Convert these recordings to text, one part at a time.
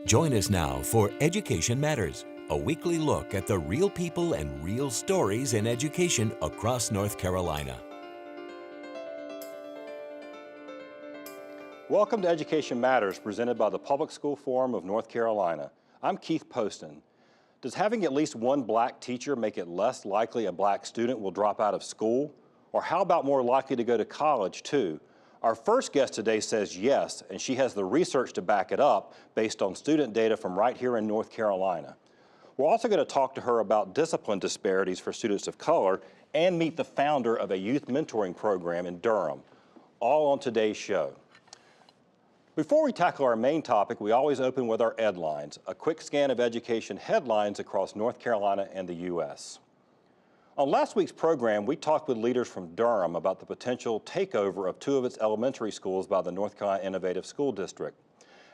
Join us now for Education Matters, a weekly look at the real people and real stories in education across North Carolina. Welcome to Education Matters, presented by the Public School Forum of North Carolina. I'm Keith Poston. Does having at least one black teacher make it less likely a black student will drop out of school? Or how about more likely to go to college too? Our first guest today says yes, and she has the research to back it up based on student data from right here in North Carolina. We're also going to talk to her about discipline disparities for students of color and meet the founder of a youth mentoring program in Durham, all on today's show. Before we tackle our main topic, we always open with our Edlines, a quick scan of education headlines across North Carolina and the U.S. On last week's program, we talked with leaders from Durham about the potential takeover of two of its elementary schools by the North Carolina Innovative School District.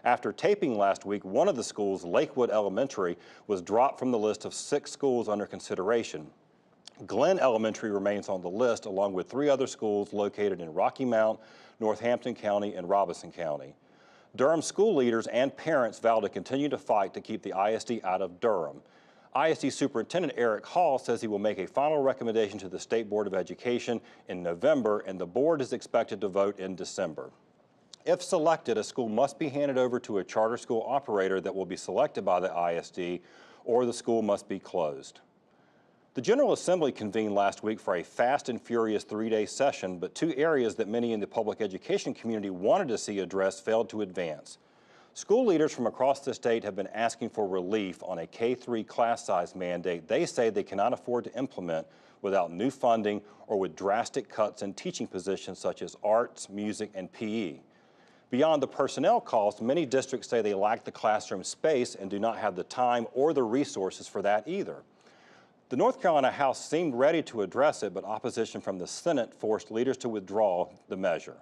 After taping last week, one of the schools, Lakewood Elementary, was dropped from the list of 6 schools under consideration. Glenn Elementary remains on the list, along with 3 other schools located in Rocky Mount, Northampton County, and Robeson County. Durham school leaders and parents vow to continue to fight to keep the ISD out of Durham. ISD Superintendent Eric Hall says he will make a final recommendation to the State Board of Education in November, and the board is expected to vote in December. If selected, a school must be handed over to a charter school operator that will be selected by the ISD, or the school must be closed. The General Assembly convened last week for a fast and furious 3-day session, but 2 areas that many in the public education community wanted to see addressed failed to advance. School leaders from across the state have been asking for relief on a K-3 class size mandate they say they cannot afford to implement without new funding or with drastic cuts in teaching positions such as arts, music, and PE. Beyond the personnel costs, many districts say they lack the classroom space and do not have the time or the resources for that either. The North Carolina House seemed ready to address it, but opposition from the Senate forced leaders to withdraw the measure.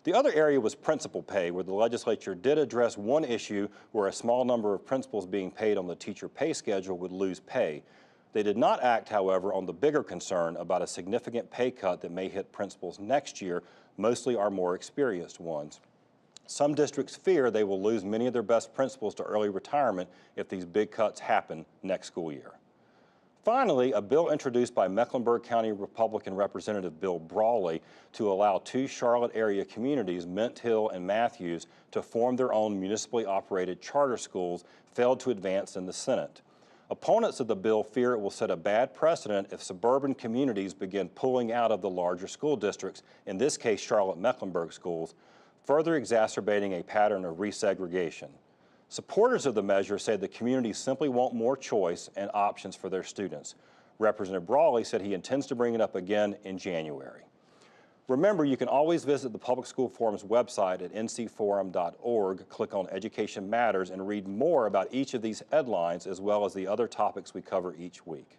The other area was principal pay, where the legislature did address one issue where a small number of principals being paid on the teacher pay schedule would lose pay. They did not act, however, on the bigger concern about a significant pay cut that may hit principals next year, mostly our more experienced ones. Some districts fear they will lose many of their best principals to early retirement if these big cuts happen next school year. Finally, a bill introduced by Mecklenburg County Republican Representative Bill Brawley to allow 2 Charlotte area communities, Mint Hill and Matthews, to form their own municipally operated charter schools failed to advance in the Senate. Opponents of the bill fear it will set a bad precedent if suburban communities begin pulling out of the larger school districts, in this case Charlotte-Mecklenburg schools, further exacerbating a pattern of resegregation. Supporters of the measure say the communities simply want more choice and options for their students. Representative Brawley said he intends to bring it up again in January. Remember, you can always visit the Public School Forum's website at ncforum.org, click on Education Matters, and read more about each of these headlines as well as the other topics we cover each week.